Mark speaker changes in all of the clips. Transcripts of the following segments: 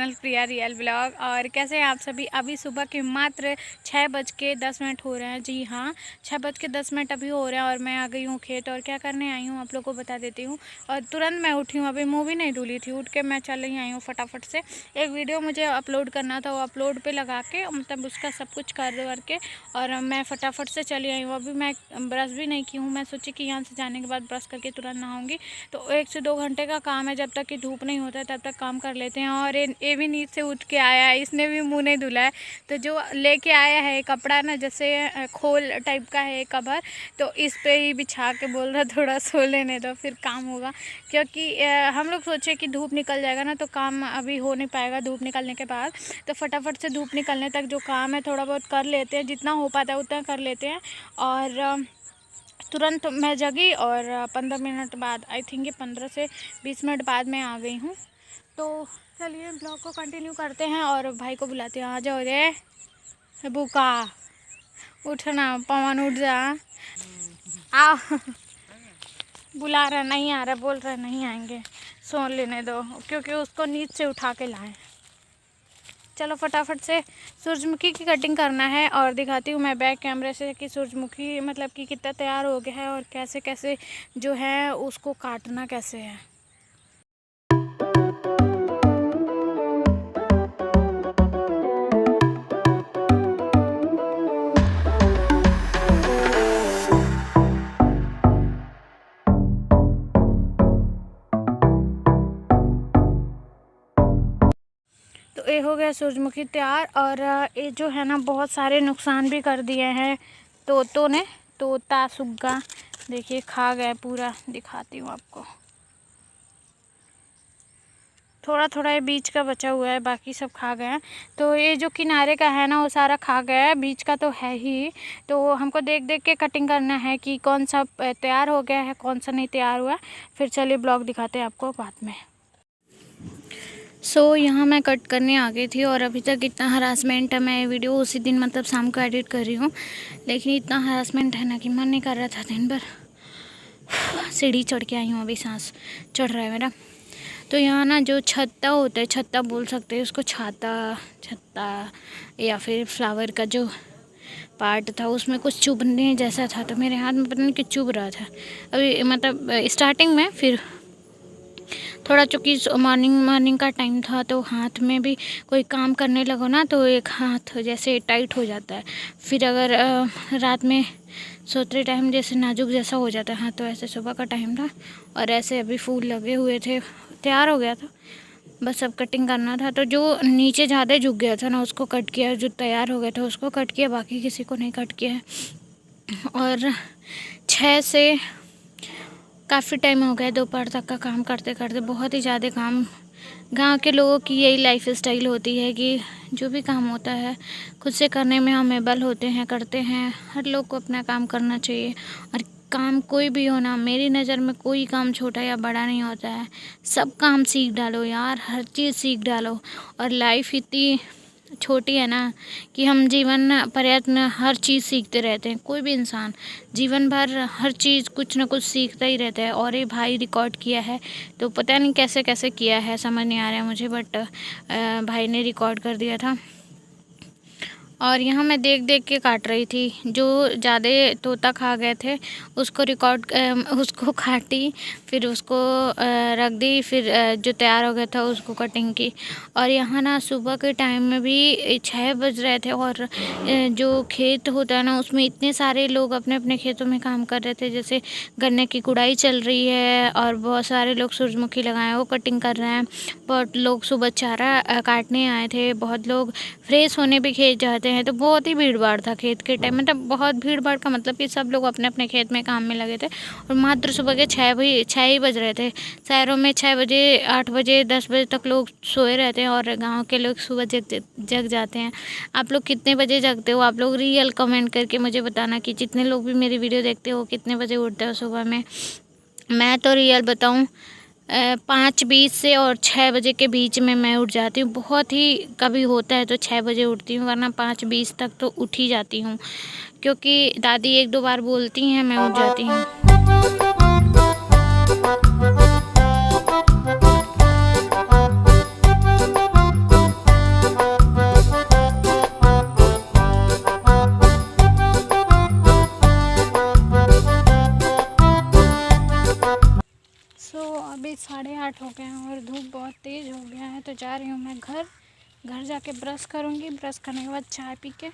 Speaker 1: Channel प्रिया real blog. और कैसे हैं आप सभी। अभी सुबह के मात्र 6:10 हो रहे हैं। जी हाँ, 6:10 अभी हो रहे हैं और मैं आ गई हूँ खेत। और क्या करने आई हूँ आप लोग को बता देती हूँ। और तुरंत मैं उठी हूँ, अभी मुँह भी नहीं धुली थी, उठ के मैं चल ही आई हूँ फटाफट से। एक वीडियो मुझे अपलोड करना था, वो अपलोड पर लगा के मतलब उसका सब कुछ कर करके और मैं फटाफट से चली आई हूँ। अभी मैं ब्रश भी नहीं की हूँ, मैं सोची कि यहाँ से जाने के बाद ब्रश करके तुरंत नहाऊँगी। तो 1 से 2 घंटे का काम है, जब तक कि धूप नहीं होता है तब तक काम कर लेते हैं। और ये भी नींद से उठ के आया है, इसने भी मुंह नहीं धुला है। तो जो लेके आया है कपड़ा ना, जैसे खोल टाइप का है कवर, तो इस पे ही बिछा के बोल रहा थोड़ा सो लेने दो फिर काम होगा। क्योंकि हम लोग सोचे कि धूप निकल जाएगा ना तो काम अभी हो नहीं पाएगा धूप निकलने के बाद। तो फटाफट से धूप निकलने तक जो काम है थोड़ा बहुत कर लेते हैं, जितना हो पाता है उतना कर लेते हैं। और तुरंत मैं जगी और 15 मिनट बाद, आई थिंक 15 से 20 मिनट बाद मैं आ गई हूँ। तो चलिए ब्लॉग को कंटिन्यू करते हैं और भाई को बुलाते हैं। आ जाओ रे बुका, उठना, पवन उठ जा, आओ। बुला रहा नहीं आ रहा, बोल रहा नहीं आएंगे, सो लेने दो, क्योंकि उसको नींद से उठा के लाएं। चलो फटाफट से सूरजमुखी की कटिंग करना है और दिखाती हूँ मैं बैक कैमरे से कि सूरजमुखी मतलब कि कितना तैयार हो गया है और कैसे कैसे जो है उसको काटना कैसे है। तो ये हो गया सूरजमुखी तैयार। और ये जो है ना बहुत सारे नुकसान भी कर दिए हैं तोतों ने। तोता सुग्गा देखिए खा गए पूरा, दिखाती हूँ आपको। थोड़ा थोड़ा ये बीच का बचा हुआ है, बाकी सब खा गए हैं। तो ये जो किनारे का है ना वो सारा खा गया है, बीच का तो है ही। तो हमको देख देख के कटिंग करना है कि कौन सा तैयार हो गया है कौन सा नहीं तैयार हुआ। फिर चलिए ब्लॉग दिखाते हैं आपको बाद में। यहाँ मैं कट करने आ गई थी और अभी तक इतना हरासमेंट है। मैं वीडियो उसी दिन मतलब शाम को एडिट कर रही हूँ, लेकिन इतना हरासमेंट है ना कि मन नहीं कर रहा था दिन भर। सीढ़ी चढ़ के आई हूँ, अभी सांस चढ़ रहा है मेरा। तो यहाँ ना जो छत्ता होता है, छत्ता बोल सकते हैं उसको, छत्ता या फिर फ्लावर का जो पार्ट था उसमें कुछ चुभने जैसा था। तो मेरे हाथ में पता नहीं कि चुभ रहा था अभी मतलब स्टार्टिंग में। फिर थोड़ा चूँकि मॉर्निंग का टाइम था तो हाथ में भी कोई काम करने लगो ना तो एक हाथ जैसे टाइट हो जाता है। फिर अगर रात में सोते टाइम जैसे नाजुक जैसा हो जाता है। हाँ, तो ऐसे सुबह का टाइम था और ऐसे अभी फूल लगे हुए थे, तैयार हो गया था, बस अब कटिंग करना था। तो जो नीचे ज़्यादा झुक गया था ना उसको कट किया, जो तैयार हो गया था उसको कट किया, बाकी किसी को नहीं कट किया है। और 6 से काफ़ी टाइम हो गया दोपहर तक का काम करते करते, बहुत ही ज़्यादा काम। गांव के लोगों की यही लाइफ स्टाइल होती है कि जो भी काम होता है खुद से करने में हम एबल होते हैं, करते हैं। हर लोग को अपना काम करना चाहिए। और काम कोई भी हो ना, मेरी नज़र में कोई काम छोटा या बड़ा नहीं होता है। सब काम सीख डालो यार, हर चीज़ सीख डालो। और लाइफ इतनी छोटी है ना कि हम जीवन प्रयत्न हर चीज़ सीखते रहते हैं। कोई भी इंसान जीवन भर हर चीज़ कुछ ना कुछ सीखता ही रहता है। और ये भाई रिकॉर्ड किया है तो पता नहीं कैसे कैसे किया है, समझ नहीं आ रहा है मुझे, बट भाई ने रिकॉर्ड कर दिया था। और यहाँ मैं देख देख के काट रही थी। जो ज़्यादा तोता खा गए थे उसको काटी, फिर उसको रख दी, फिर जो तैयार हो गया था उसको कटिंग की। और यहाँ ना सुबह के टाइम में भी 6 बज रहे थे और जो खेत होता है ना उसमें इतने सारे लोग अपने अपने खेतों में काम कर रहे थे। जैसे गन्ने की गुड़ाई चल रही है और बहुत सारे लोग सूरजमुखी लगाए वो कटिंग कर रहे हैं। बहुत लोग सुबह चारा काटने आए थे, बहुत लोग फ्रेश होने भी खेत जाते हैं। तो बहुत ही भीड़ भाड़ था खेत के टाइम, मतलब बहुत भीड़ भाड़ का मतलब कि सब लोग अपने अपने खेत में काम में लगे थे। और मात्र सुबह के 6 ही बज रहे थे। शहरों में 6 बजे 8 बजे 10 बजे तक लोग सोए रहते हैं और गांव के लोग सुबह जग जाते हैं। आप लोग कितने बजे जगते हो? आप लोग रियल कमेंट करके मुझे बताना कि जितने लोग भी मेरी वीडियो देखते हो कितने बजे उठते हो सुबह में। मैं तो रियल बताऊँ 5:20 से और 6 बजे के बीच में मैं उठ जाती हूँ। बहुत ही कभी होता है तो 6 बजे उठती हूँ, वरना 5:20 तक तो उठ ही जाती हूँ, क्योंकि दादी 1-2 बार बोलती हैं मैं उठ जाती हूँ। रात हो गए हैं और धूप बहुत तेज़ हो गया है। तो जा रही हूँ मैं घर जाके ब्रश करूँगी। ब्रश करने के बाद चाय पी के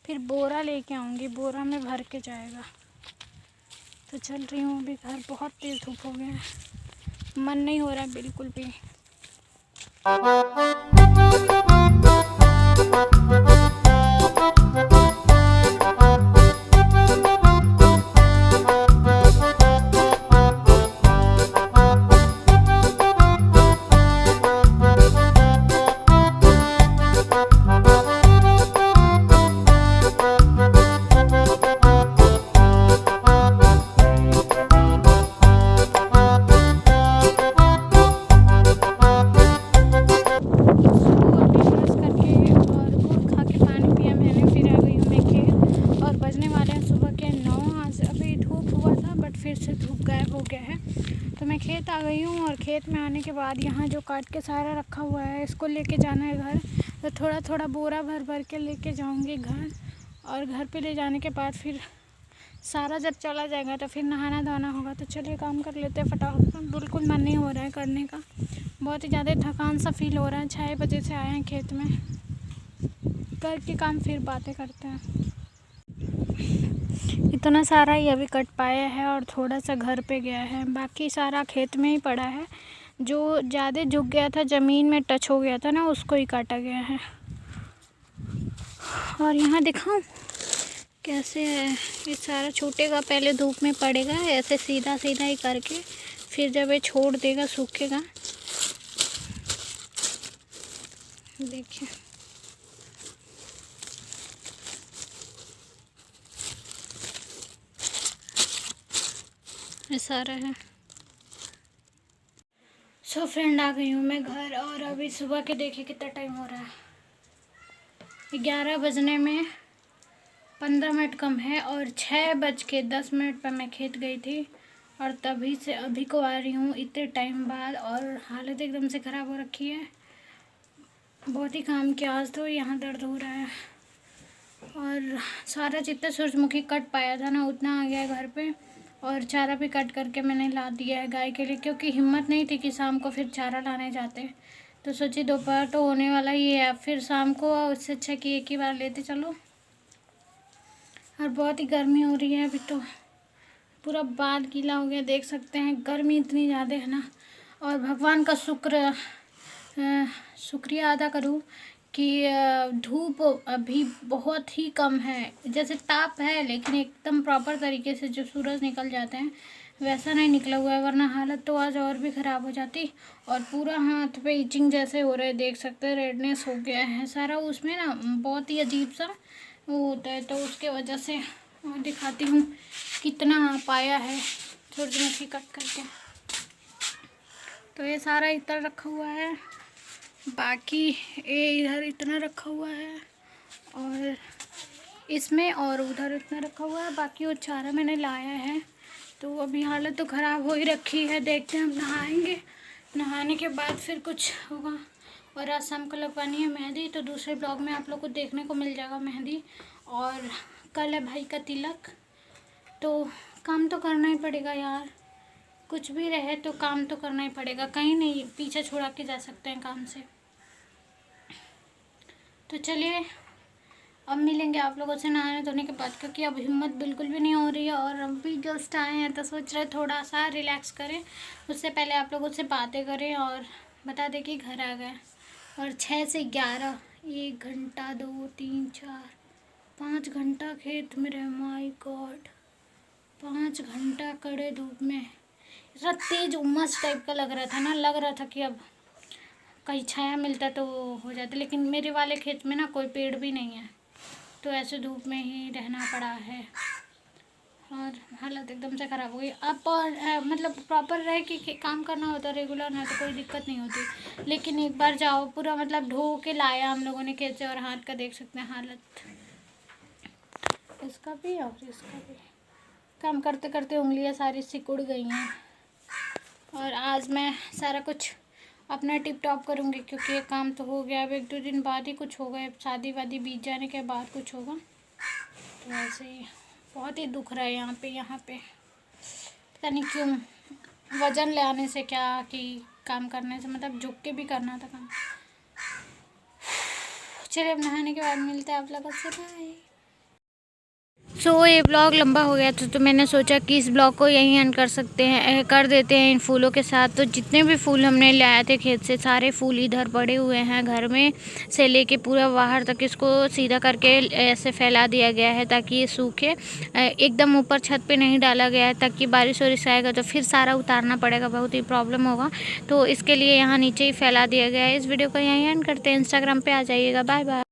Speaker 1: फिर बोरा लेके आऊँगी, बोरा में भर के जाएगा। तो चल रही हूँ अभी घर। बहुत तेज़ धूप हो गया है, मन नहीं हो रहा है बिल्कुल भी। फिर से धूप गायब हो गया है। तो मैं खेत आ गई हूँ और खेत में आने के बाद यहाँ जो काट के सारा रखा हुआ है इसको लेके जाना है घर। तो थोड़ा थोड़ा बोरा भर भर के लेके जाऊँगी घर। और घर पे ले जाने के बाद फिर सारा जब चला जाएगा तो फिर नहाना धोना होगा। तो चलिए काम कर लेते हैं फटाफट। बिल्कुल मन नहीं हो रहा है करने का, बहुत ही ज़्यादा थकान सा फील हो रहा है। 6 बजे से आए हैं खेत में, करके काम फिर बातें करते हैं। इतना सारा ही अभी कट पाया है और थोड़ा सा घर पे गया है, बाकी सारा खेत में ही पड़ा है। जो ज़्यादा झुक गया था, ज़मीन में टच हो गया था ना, उसको ही काटा गया है। और यहाँ दिखाऊं कैसे है, ये सारा छूटेगा, पहले धूप में पड़ेगा ऐसे सीधा सीधा ही करके, फिर जब ये छोड़ देगा सूखेगा। देखिए ये सारा है। सो फ्रेंड आ गई हूँ मैं घर और अभी सुबह के देखिए कितना टाइम हो रहा है। 11 बजने में 15 मिनट कम है और 6:10 पर मैं खेत गई थी और तभी से अभी को आ रही हूँ इतने टाइम बाद। और हालत एकदम से ख़राब हो रखी है, बहुत ही काम किया आज तो, यहाँ दर्द हो रहा है। और सारा जितना सूरजमुखी कट पाया था ना उतना आ गया है घर पे। और चारा भी कट करके मैंने ला दिया है गाय के लिए, क्योंकि हिम्मत नहीं थी कि शाम को फिर चारा लाने जाते। तो सोची दोपहर तो होने वाला ही है, फिर शाम को उससे अच्छा कि एक ही बार लेते चलो। और बहुत ही गर्मी हो रही है अभी तो, पूरा बाल गीला हो गया, देख सकते हैं गर्मी इतनी ज़्यादा है ना। और भगवान का शुक्रिया अदा करूँ कि धूप अभी बहुत ही कम है। जैसे ताप है लेकिन एकदम प्रॉपर तरीके से जो सूरज निकल जाते हैं वैसा नहीं निकला हुआ है, वरना हालत तो आज और भी ख़राब हो जाती। और पूरा हाथ पे इचिंग जैसे हो रहे हैं, देख सकते हैं रेडनेस हो गया है सारा, उसमें ना बहुत ही अजीब सा वो होता है। तो उसके वजह से दिखाती हूँ कितना पाया है सूरजमुखी कट करके। तो ये सारा इतना रखा हुआ है, बाकी ये इधर इतना रखा हुआ है और इसमें और उधर इतना रखा हुआ है। बाकी वो चारा मैंने लाया है। तो अभी हालत तो ख़राब हो ही रखी है, देखते हैं हम नहाएंगे, नहाने के बाद फिर कुछ होगा। और आज शाम को लगवानी है मेहंदी, तो दूसरे ब्लॉग में आप लोग को देखने को मिल जाएगा मेहंदी। और कल है भाई का तिलक, तो काम तो करना ही पड़ेगा यार, कुछ भी रहे तो काम तो करना ही पड़ेगा, कहीं नहीं पीछे छुड़ा के जा सकते हैं काम से। तो चलिए अब मिलेंगे आप लोगों से नहाने धोने के बाद, क्योंकि अब हिम्मत बिल्कुल भी नहीं हो रही है। और अब भी जस्ट आए हैं तो सोच रहे थोड़ा सा रिलैक्स करें, उससे पहले आप लोगों से बातें करें और बता दें कि घर आ गए। और 6 से 11 1 घंटा 2 3 4 5 घंटा खेत में रहे। माय गॉड, 5 घंटा कड़े धूप में, इतना तेज उमस टाइप का लग रहा था ना, लग रहा था कि अब कहीं छाया मिलता तो हो जाता। लेकिन मेरे वाले खेत में ना कोई पेड़ भी नहीं है, तो ऐसे धूप में ही रहना पड़ा है और हालत एकदम से ख़राब हो गई। अब मतलब प्रॉपर रह कि काम करना होता रेगुलर ना, तो कोई दिक्कत नहीं होती। लेकिन एक बार जाओ पूरा मतलब धो के लाया हम लोगों ने खेत से, और हाथ का देख सकते हैं हालत, इसका भी और इसका भी। काम करते करते उंगलियां सारी सिकुड़ गई हैं। और आज मैं सारा कुछ अपना टिप टॉप करूँगी, क्योंकि ये काम तो हो गया, अब 1-2 दिन बाद ही कुछ होगा, शादी वादी बीत जाने के बाद कुछ होगा। तो ऐसे ही बहुत ही दुख रहा है यहाँ पे पता नहीं क्यों, वज़न ले आने से क्या कि काम करने से, मतलब झुक के भी करना था काम। चलिए अब नहाने के बाद मिलते हैं आप लोगों से, बाय। ये ब्लॉग लंबा हो गया था तो मैंने सोचा कि इस ब्लॉग को यहीं एंड कर देते हैं इन फूलों के साथ। तो जितने भी फूल हमने लाए थे खेत से, सारे फूल इधर पड़े हुए हैं घर में से लेके पूरा बाहर तक। इसको सीधा करके ऐसे फैला दिया गया है ताकि ये सूखे। एकदम ऊपर छत पे नहीं डाला गया है ताकि बारिश वारिश आएगा तो फिर सारा उतारना पड़ेगा, बहुत ही प्रॉब्लम होगा। तो इसके लिए यहाँ नीचे ही फैला दिया गया है। इस वीडियो को यहीं एंड करते हैं। इंस्टाग्राम पर आ जाइएगा। Bye bye.